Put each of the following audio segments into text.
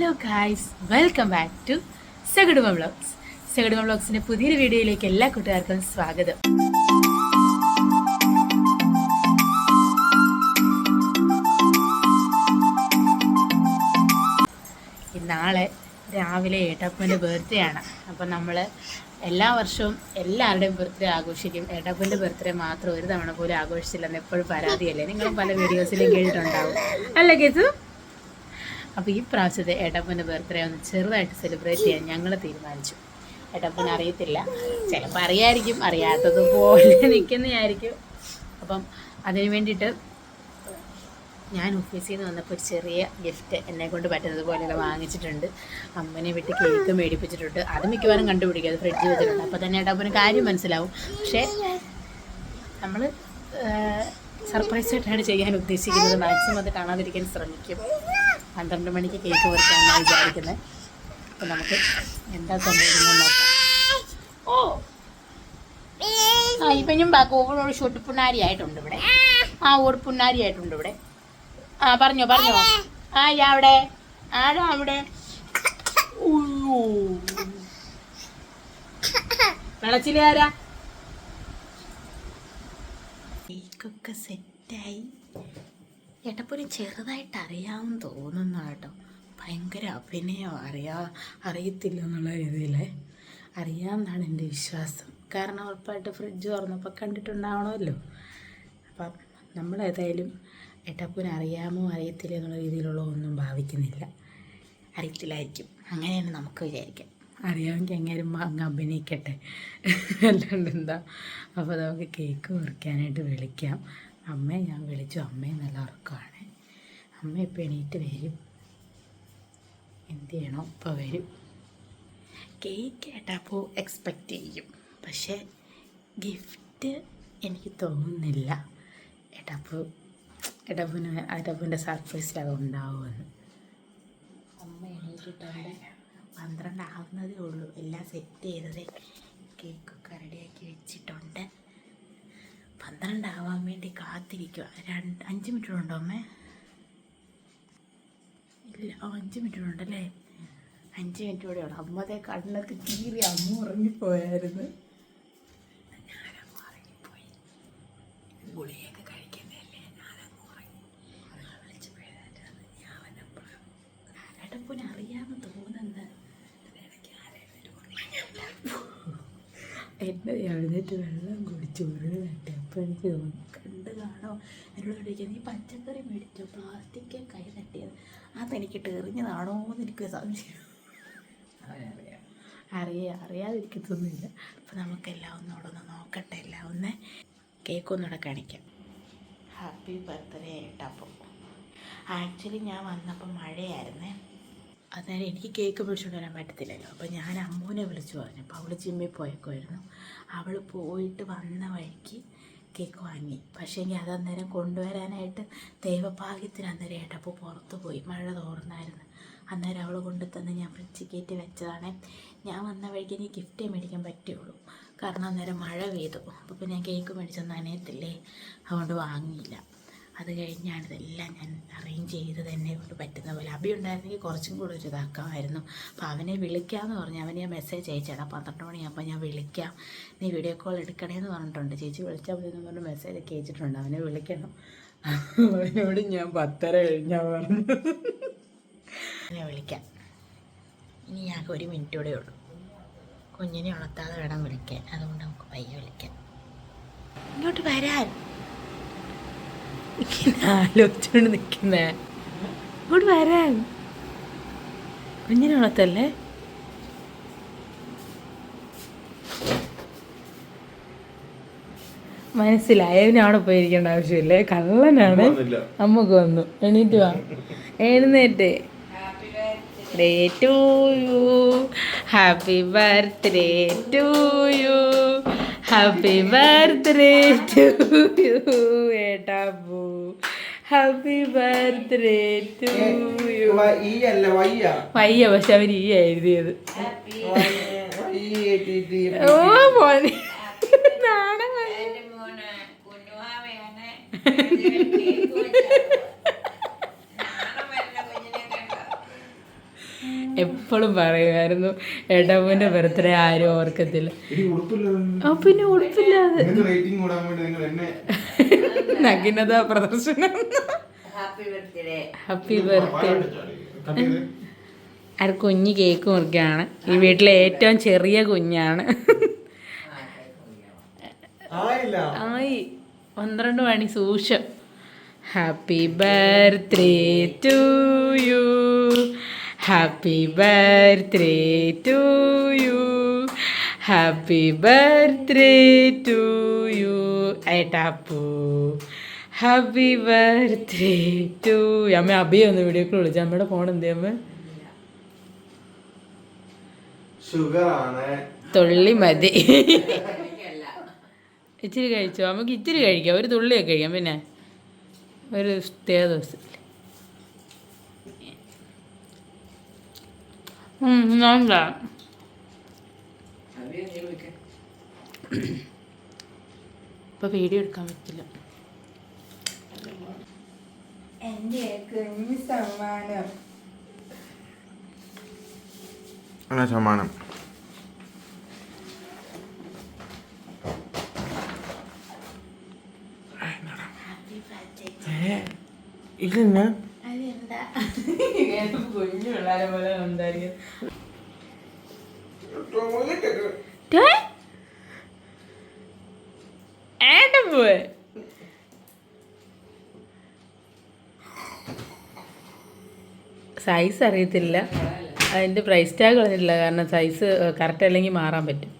Hello guys, welcome back to സഗടുമ vlogs. സഗടുമ വ്ളോഗ്സിൻ്റെ പുതിയൊരു വീഡിയോയിലേക്ക് എല്ലാ കൂട്ടുകാർക്കും സ്വാഗതം. നാളെ രാവിലെ ഏട്ടപ്പൻ്റെ ബർത്ത്ഡേ ആണ്. അപ്പം നമ്മൾ എല്ലാ വർഷവും എല്ലാവരുടെയും ബർത്ത്ഡേ ആഘോഷിക്കും. ഏട്ടപ്പൻ്റെ ബർത്ത്ഡേ മാത്രം ഒരു തവണ പോലും ആഘോഷിച്ചില്ലെന്ന് എപ്പോഴും പരാതിയല്ലേ? നിങ്ങളും പല വീഡിയോസിലും കേട്ടിട്ടുണ്ടാവും അല്ലേ കേസു? അപ്പോൾ ഈ പ്രാവശ്യത്തെ ഏട്ടപ്പൻ്റെ ബർത്ത്ഡേ ഒന്ന് ചെറുതായിട്ട് സെലിബ്രേറ്റ് ചെയ്യാൻ ഞങ്ങൾ തീരുമാനിച്ചു. ഏട്ടപ്പന് അറിയത്തില്ല, ചിലപ്പോൾ അറിയായിരിക്കും, അറിയാത്തതുപോലെ നിൽക്കുന്നതായിരിക്കും. അപ്പം അതിന് വേണ്ടിയിട്ട് ഞാൻ ഓഫീസിൽ നിന്ന് വന്നപ്പോൾ ഒരു ചെറിയ ഗിഫ്റ്റ് എന്നെക്കൊണ്ട് പറ്റുന്നത് പോലെയൊക്കെ വാങ്ങിച്ചിട്ടുണ്ട്. അമ്മനെ വിട്ട് കേക്ക് മേടിപ്പിച്ചിട്ടുണ്ട്. അത് മിക്കവാറും കണ്ടുപിടിക്കും, അത് ഫ്രിഡ്ജിൽ വെച്ചിട്ടുണ്ട്. അപ്പോൾ തന്നെ ഏട്ടപ്പന് കാര്യം മനസ്സിലാവും. പക്ഷേ നമ്മൾ സർപ്രൈസായിട്ടാണ് ചെയ്യാൻ ഉദ്ദേശിക്കുന്നത്. മാക്സിമം അത് കാണാതിരിക്കാൻ ശ്രമിക്കും. 12 മണിക്ക് കേക്ക് മുറിക്കാമെന്നാണ് വിചാരിക്കുന്നത്. അപ്പോൾ നമുക്ക് എന്താ സംഭവിക്കുന്നത് നോക്കാം. ഇപ്പം ഞാൻ ഒരു ഷൊട്ടുപുണ്ണാരി ആയിട്ടുണ്ട് ഇവിടെ. ഒരു പുണ്ണാരി ആയിട്ടുണ്ട് ഇവിടെ. പറഞ്ഞോ അവിടെ ആരാ അവിടെ? വെളച്ചിലാരാ? കേക്കൊക്കെ സെറ്റായി. ഏട്ടപ്പൊരു ചെറുതായിട്ട് അറിയാമെന്ന് തോന്നുന്നു കേട്ടോ. ഭയങ്കര അഭിനയം, അറിയത്തില്ല എന്നുള്ള രീതിയിൽ അറിയാമെന്നാണ് എൻ്റെ വിശ്വാസം. കാരണം ഉറപ്പായിട്ട് ഫ്രിഡ്ജ് തുറന്നപ്പോൾ കണ്ടിട്ടുണ്ടാവണമല്ലോ. അപ്പം നമ്മളേതായാലും ഏട്ടപ്പൂന് അറിയാമോ അറിയത്തില്ല എന്നുള്ള രീതിയിലുള്ള ഒന്നും ഭാവിക്കുന്നില്ല. അറിയത്തില്ലായിരിക്കും, അങ്ങനെയാണ് നമുക്ക് വിചാരിക്കാം. അറിയാമെങ്കിൽ എങ്ങനെയും അങ്ങ് അഭിനയിക്കട്ടെ, അല്ലാണ്ട് എന്താ. അപ്പോൾ നമുക്ക് കേക്ക് മുറിക്കാനായിട്ട് വിളിക്കാം. അമ്മയെ ഞാൻ വിളിച്ചു. അമ്മയെ നല്ല ഉറക്കമാണ്. അമ്മ ഇപ്പോൾ എണീറ്റ് വരും. എന്ത് ചെയ്യണോ ഇപ്പോൾ വരും. കേക്ക് ഏട്ടപ്പോൾ എക്സ്പെക്റ്റ് ചെയ്യും, പക്ഷേ ഗിഫ്റ്റ് എനിക്ക് തോന്നുന്നില്ല ഏട്ടപ്പൂൻ്റെ സർപ്രൈസിലത് ഉണ്ടാവുമെന്ന്. അമ്മ എണീറ്റിട്ടുണ്ട്. 12 ആവുന്നതേ ഉള്ളൂ. എല്ലാം സെറ്റ് ചെയ്തത്, കേക്കൊക്കെ റെഡിയാക്കി വെച്ചിട്ടുണ്ട്. 12 ആവാൻ വേണ്ടി കാത്തിരിക്കുക. 5 മിനിറ്റ് ഉണ്ടോ അമ്മേ? ഇല്ല, 5 മിനിറ്റ് ഉണ്ടല്ലേ? 5 മിനിറ്റ് കൂടെ ഉള്ളു. അമ്മതെ കണ്ണൊക്കെ കീറി അമ്മ ഉറങ്ങിപ്പോയായിരുന്നു. ഞാനമ്മ ഉറങ്ങിപ്പോയി. ഗുളിയൊക്കെ കഴിക്കുന്നതല്ലേ, ഞാനങ്ങ് ഉറങ്ങി. വിളിച്ചപ്പോഴാണ് ഏട്ടപ്പൂനെ അറിയാമെന്ന് തോന്നുന്നത്. എന്നെ എഴുന്നേറ്റ് വെള്ളം കുടിച്ച് ഉരുള് തട്ടി. അപ്പോൾ എനിക്ക് തോന്നുന്നു കണ്ട് കാണോ എന്നോട് ചോദിക്കുക, നീ പച്ചക്കറി മേടിച്ചോ? പ്ലാസ്റ്റിക് കൈ തട്ടിയത് അതെനിക്കിട്ട് എറിഞ്ഞതാണോ എന്ന് എനിക്ക് സംശയം. അറിയാതിരിക്കത്തൊന്നുമില്ല. അപ്പോൾ നമുക്കെല്ലാം ഒന്നുകൂടെ ഒന്ന് നോക്കട്ടെ. എല്ലാം ഒന്ന് കേക്കൊന്നുകൂടെ കാണിക്കാം. Happy birthday ഏട്ടപ്പം. ആക്ച്വലി ഞാൻ വന്നപ്പോൾ മഴയായിരുന്നേ. അന്നേരം എനിക്ക് കേക്ക് പിടിച്ചുകൊണ്ട് വരാൻ പറ്റത്തില്ലല്ലോ. അപ്പോൾ ഞാൻ അമ്മൂനെ വിളിച്ചു പറഞ്ഞു. അപ്പോൾ അവൾ ജിമ്മിൽ പോയേക്കുമായിരുന്നു. അവൾ പോയിട്ട് വന്ന വഴിക്ക് കേക്ക് വാങ്ങി. പക്ഷേ എങ്കിൽ അതന്നേരം കൊണ്ടുവരാനായിട്ട് ദൈവഭാഗ്യത്തിന് അന്നേരം ഏട്ടപ്പോൾ പുറത്ത് പോയി. മഴ തോർന്നായിരുന്നു. അന്നേരം അവൾ കൊണ്ടുതന്ന് ഞാൻ ഫ്രിഡ്ജിൽ കയറ്റി വെച്ചതാണ്. ഞാൻ വന്ന വഴിക്ക് എനിക്ക് ഗിഫ്റ്റേ മേടിക്കാൻ പറ്റുള്ളൂ. കാരണം അന്നേരം മഴ പെയ്തു. അപ്പോൾ പിന്നെ ഞാൻ കേക്ക് മേടിച്ചൊന്നും നനയത്തില്ലേ, അതുകൊണ്ട് വാങ്ങിയില്ല. അത് കഴിഞ്ഞാണ് ഇതെല്ലാം ഞാൻ അറേഞ്ച് ചെയ്തത് എന്നെ കൊണ്ട് പറ്റുന്ന പോലെ. അബി ഉണ്ടായിരുന്നെങ്കിൽ കുറച്ചും കൂടെ ഒരു ഇതാക്കാമായിരുന്നു. അപ്പോൾ അവനെ വിളിക്കാമെന്ന് പറഞ്ഞു. അവന് ഞാൻ മെസ്സേജ് അയച്ചാണ്. 12 മണിയാകുമ്പോൾ ഞാൻ വിളിക്കാം, നീ വീഡിയോ കോൾ എടുക്കണേന്ന് പറഞ്ഞിട്ടുണ്ട്. ചേച്ചി വിളിച്ചാൽ മതി എന്ന് പറഞ്ഞ് മെസ്സേജൊക്കെ അയച്ചിട്ടുണ്ട്. അവനെ വിളിക്കണം. അവനോട് ഞാൻ 10:30 കഴിഞ്ഞാൽ പറഞ്ഞു ഞാൻ വിളിക്കാം. ഇനി ഞങ്ങൾക്ക് 1 മിനിറ്റ് കൂടെ ഉള്ളൂ. കുഞ്ഞിനെ ഉണർത്താതെ വേണം വിളിക്കാൻ. അതുകൊണ്ട് നമുക്ക് പയ്യെ വിളിക്കാം. ഇങ്ങോട്ട് വരാൻ ആലോചിച്ചുകൊണ്ട് നിൽക്കുന്നേ. ഇങ്ങോട്ട് വരാൻ. കുഞ്ഞിനെ ഉണർത്തല്ലേ? മനസ്സിലായവന് അവിടെ പോയിരിക്കേണ്ട ആവശ്യമില്ലേ, കള്ളനാണ്. അമ്മക്ക് വന്നു. എണീറ്റ് വാ, എഴുന്നേറ്റ്. Birthday to you, happy birthday to you, happy birthday to you ഏട്ടാപ്പൂ, ഹാപ്പി ബർത്ത്ഡേ ടു യു. വയ്യ, പക്ഷെ അവർ ഈ എഴുതിയത്. ഓ മോനെ നാണം. എപ്പോഴും പറയുമായിരുന്നു എടവന്റെ ബർത്ത്ഡേ ആരും ഓർക്കത്തില്ല. പിന്നെ ഉടുപ്പില്ലാതെ നഗ്നത പ്രദർശനം. Happy birthday. അത് കുഞ്ഞ് കേക്ക് മുറിക്കുകയാണ്. ഈ വീട്ടിലെ ഏറ്റവും ചെറിയ കുഞ്ഞാണ്. ആയി 12 മണി സൂക്ഷം. Happy birthday to you, happy birthday to you, happy birthday to you. ഏട്ടാപ്പൂ ഹാപ്പി ബർത്ത്ഡേ ടു. അമ്മ അഭിയെ ഒന്ന് വീഡിയോ കോൾ വിളിച്ചു. അമ്മയുടെ ഫോൺ എന്തേ അമ്മ? തുള്ളി മതി. ഇച്ചിരി കഴിച്ചോ? നമുക്ക് ഇച്ചിരി കഴിക്കാം, ഒരു തുള്ളിയൊക്കെ കഴിക്കാം. പിന്നെ ഒരു ദിവസം ഇപ്പൊ വീഡിയോ എടുക്കാൻ പറ്റില്ല. എന്റെ കുഞ്ഞു സമ്മാനം. സമ്മാനം ഇതെന്നാ കുഞ്ഞു പിള്ളേരെ പോലെ എന്തായിരിക്കും. പോയെ സൈസ് അറിയത്തില്ല. അതിൻ്റെ പ്രൈസ് ടാഗ് കളഞ്ഞിട്ടില്ല, കാരണം സൈസ് കറക്റ്റ് അല്ലെങ്കിൽ മാറാൻ പറ്റും.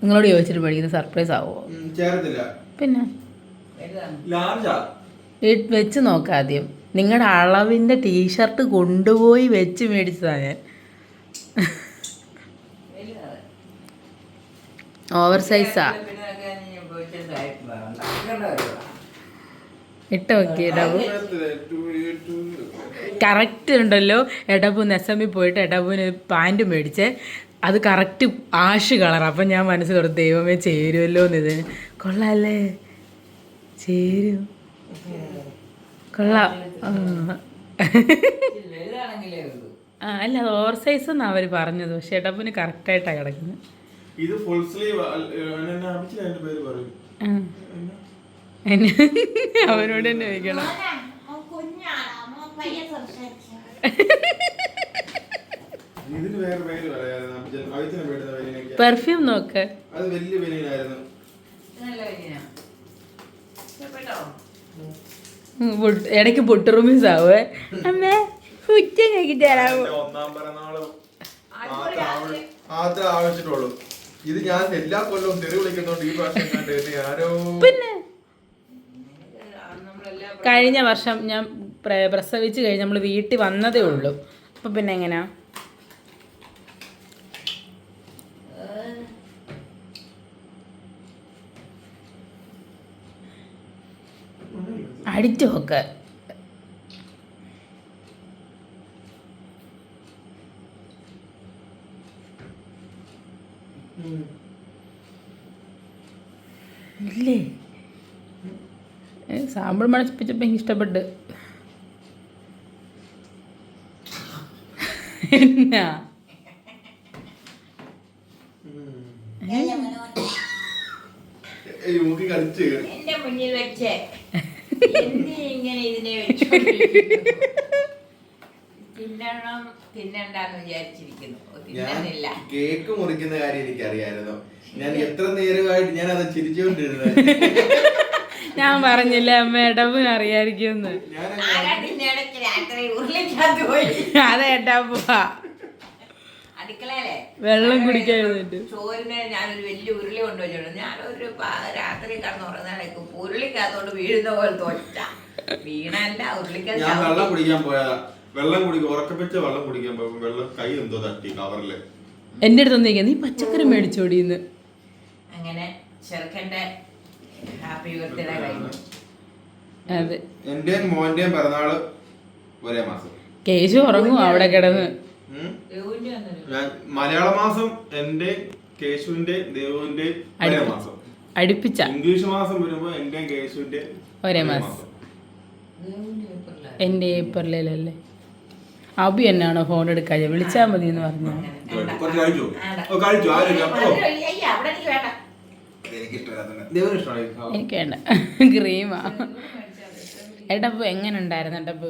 നിങ്ങളോട് ചോദിച്ചിട്ട് പഠിക്കുന്ന സർപ്രൈസ് ആവുമോ? പിന്നെ വെച്ച് നോക്കാം ആദ്യം. നിങ്ങളുടെ അളവിൻ്റെ ടീഷർട്ട് കൊണ്ടുപോയി വെച്ച് മേടിച്ചതാണ് ഞാൻ. ഓവർ സൈസാ ഇട്ട് നോക്കി. എടബു കറക്റ്റ് ഉണ്ടല്ലോ. എടബു നെസമ്മി പോയിട്ട് എടബുവിന് പാൻറ് മേടിച്ചേ, അത് കറക്റ്റ് ആഷ് കളർ. അപ്പം ഞാൻ മനസ്സിൽ തൊട്ട് ദൈവമേ ചേരുമല്ലോ എന്നിതിന്. കൊള്ളാല്ലേ? ചേരും, കൊള്ളാം. അല്ല അത് ഓവർ സൈസ് എന്നാണ് അവർ പറഞ്ഞത്, പക്ഷെ എടബുവിന് കറക്റ്റായിട്ടാണ് കിടക്കുന്നത്. ഇത് ഫുൾ സ്ലീവ്. അവനോട് തന്നെ ചോദിക്കണം. പെർഫ്യൂം നോക്ക്. ഇടയ്ക്ക് പൊട്ടുറുമീസ് ആവേ. അമ്മേ ഉച്ചയ്ക്ക് തരാമോ? ആവശ്യമുള്ളൂ. ഇത് ഞാൻ എല്ലാ കൊല്ലവും തെറി വിളിക്കുന്നോണ്ട് ഈ പ്രാവശ്യം ആരോ. പിന്നെ കഴിഞ്ഞ വർഷം ഞാൻ പ്രസവിച്ച് കഴിഞ്ഞ് നമ്മൾ വീട്ടിൽ വന്നതേ ഉള്ളൂ. അപ്പൊ പിന്നെ എങ്ങനെയാ? അടിച്ചു നോക്ക്. ഇല്ലേ സാമ്പിൾ മണപ്പിച്ചപ്പോൾ എനിക്ക് ഇഷ്ടപ്പെട്ട്. എന്നാ എന്റെ മുന്നിൽ വെച്ചേ ഇങ്ങനെ ഇതിനെ തിന്നണം തിന്നണ്ടെന്ന് വിചാരിച്ചിരിക്കുന്നു. തിന്നണില്ല. കേക്ക് മുറിക്കുന്ന കാര്യം എനിക്കറിയായിരുന്നു. ഞാൻ എത്ര നേരമായിട്ട് ഞാൻ അത് ചിരിച്ചുകൊണ്ടിരുന്നത്. ഞാൻ പറഞ്ഞില്ലേ അമ്മ എടപ്പിന് അറിയാതിരിക്കും. അതേട്ടാ പോവാ അടുക്കളയിലെ വെള്ളം കുടിക്കാൻ ചോറിന് ഞാനൊരു വലിയ ഉരുളി കൊണ്ടുവച്ചിട്ടുണ്ട്. ഞാനൊരു രാത്രി കടന്നുറങ്ങാനേക്കും ഉരുളിക്കകത്തോട്ട് വീഴുന്ന പോലെ തോറ്റ വീണല്ല ഉരുളിക്കകത്ത്. ഞാൻ വെള്ളം കുടിക്കാൻ പോയതാ. വെള്ളം കുടിക്കും ഉറക്കപ്പിച്ച വെള്ളം കുടിക്കാൻ പോയപ്പോ വെള്ളം കൈ എന്തോ തട്ടി കവറില്. എന്റെ അടുത്ത് വന്നിരിക്കുക നീ പച്ചക്കറി മേടിച്ചോടിന്ന്. അങ്ങനെ ചെറുക്കന്റെ ഹാപ്പി ബർത്ത്ഡേ കഴിഞ്ഞു. അതെ എന്റെയും മോന്റെയും പിറന്നാള് ഒരേ മാസം. കേശു ഉറങ്ങും അവിടെ കിടന്ന്. മലയാള മാസം എന്റെ കേശുവിന്റെ ദേവുവിന്റെ ഒരേ മാസം. അടുപ്പിച്ച ഇംഗ്ലീഷ് മാസം വരുമ്പോ എന്റെ കേശുവിന്റെ ഒരേ മാസം. എൻ്റെ ഏപ്രിലല്ലേ? അബി എന്നാണോ ഫോൺ എടുക്കാതെ? വിളിച്ചാൽ മതി എന്ന് പറഞ്ഞു. കുറച്ച് കഴിച്ചോ? കഴിച്ചോ? എനിക്ക് വേണ്ട, ക്രീമാ. ഏട്ടപ്പൂ എങ്ങനെ ഉണ്ടായിരുന്നു? ഏട്ടപ്പൂ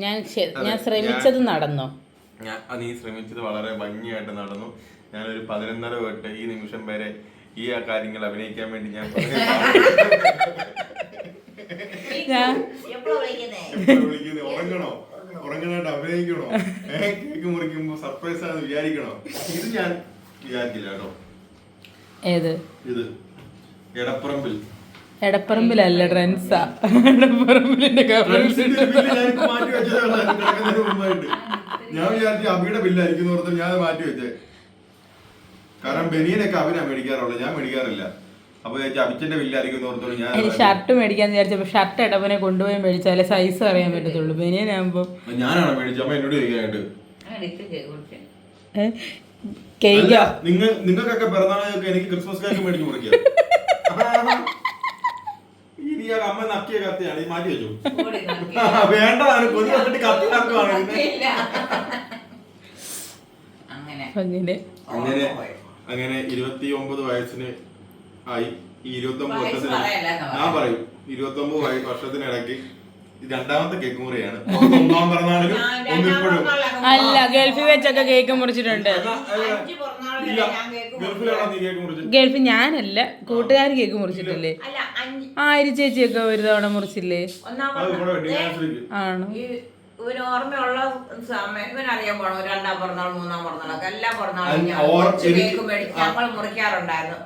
ഞാൻ ശ്രമിച്ചത് നടന്നോ? നീ ശ്രമിച്ചത് വളരെ ഭംഗിയായിട്ട് നടന്നു. ഞാനൊരു 11:30 തൊട്ട് ഈ നിമിഷം വരെ ഈ കാര്യങ്ങൾ അഭിനയിക്കാൻ വേണ്ടി ഞാൻ ഉറങ്ങണോ, ഉറങ്ങണായിട്ട് അഭിനയിക്കണോ, കേക്ക് മുറിക്കുമ്പോ സർപ്രൈസ് ആണെന്ന് വിചാരിക്കണോ? ഇത് ഞാൻ വിചാരിക്കില്ല കേട്ടോ. ഏത്? ഇത് എടപ്പറമ്പിലല്ല, ട്രെൻസാ. എടപ്പറമ്പിലിന്റെ മാറ്റി വെച്ചത് മുമ്പായിട്ട് ഞാൻ വിചാരിച്ചു അബിയുടെ ബില്ലായിരിക്കും ഓർത്ത് ഞാൻ മാറ്റി വെച്ചേ. കാരണം ബനിയനൊക്കെ അബിനാ മേടിക്കാറുള്ളൂ, ഞാൻ മേടിക്കാറില്ല. അപ്പൊ അബിച്ചന്റെ ബില്ലായിരിക്കും ഓർത്തോളൂ ഞാൻ. ഷർട്ട് മേടിക്കാന്ന് വിചാരിച്ചപ്പോ ഷർട്ട് എടപ്പനെ കൊണ്ടുപോയി മേടിച്ചാലേ സൈസ് അറിയാൻ പറ്റത്തുള്ളൂ. ബനിയനാകുമ്പോ ഞാനാണോ മേടിച്ചത്? അമ്മ എന്നോട് ചോദിക്കാനായിട്ട്. നിങ്ങൾക്കൊക്കെ പിറന്നാളൊക്കെ എനിക്ക് ക്രിസ്മസ് കേക്ക് മേടിച്ച് മുറിക്കാം. ഇനി അമ്മ നക്കിയ കത്തിയാണ്, ഈ മാറ്റി വെച്ചു. വേണ്ട, കൊതി വന്നിട്ട് കത്തി നക്കുവാണ്. അങ്ങനെ 29 വയസ്സിന് ആയി. ഈ 29 വർഷത്തിന് ഞാൻ പറയും 29 വർഷത്തിനിടയ്ക്ക് രണ്ടാമത്തെ കേക്ക് മുറിയാണ്. ഒന്നാം പിറന്നാളിനും ഒന്നിപ്പോഴും അല്ല, ഗൾഫിൽ വെച്ചൊക്കെ കേക്ക് മുറിച്ചിട്ടുണ്ട്. ഗൾഫിൽ ഞാനല്ല, കൂട്ടുകാർ കേക്ക് മുറിച്ചിട്ടില്ലേ? ആയിരം ചേച്ചിയൊക്കെ ഒരു തവണ മുറിച്ചില്ലേ? ആണോ? ഇവന് ഓർമ്മയുള്ള സമയം ഇവനറിയാൻ പോണോ? 2ാം പിറന്നാൾ, 3ാം പിറന്നാളൊക്കെ എല്ലാ പിറന്നാളും കേക്ക് മേടിച്ച് ഞങ്ങൾ മുറിക്കാറുണ്ടായിരുന്നു.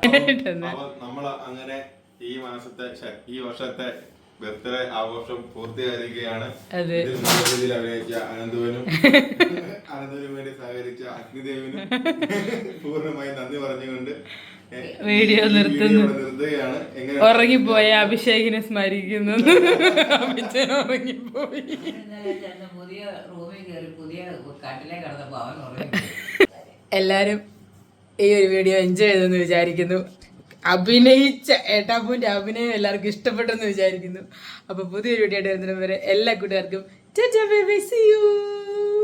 നമ്മള് അങ്ങനെ ഈ വർഷത്തെ ബർത്ത്ഡേ ആഘോഷം പൂർത്തിയായിരിക്കുകയാണ്. ഇതിൽ അഭിനയിച്ച അനന്തുവിനും വേണ്ടി സഹകരിച്ച അഗ്നിദേവിനും പൂർണ്ണമായി നന്ദി പറഞ്ഞുകൊണ്ട് വീഡിയോ നിർത്തുകയാണ്. ഉറങ്ങിപ്പോയ അഭിഷേകിനെ സ്മരിക്കുന്നു. ഉറങ്ങിപ്പോയി. പുതിയ റൂമിൽ കയറി പുതിയ കട്ടിലേ കിടന്നപ്പോ അവൻ ഉറങ്ങി. എല്ലാരും ഈ ഒരു വീഡിയോ എൻജോയ് ചെയ്തെന്ന് വിചാരിക്കുന്നു. അഭിനയിച്ച ഏട്ടാപ്പൂന്റെ അഭിനയം എല്ലാവർക്കും ഇഷ്ടപ്പെട്ടെന്ന് വിചാരിക്കുന്നു. അപ്പൊ പുതിയൊരു വീഡിയോ ആയിട്ട് വരുന്നതിന് വരെ എല്ലാ കൂട്ടുകാർക്കും see you.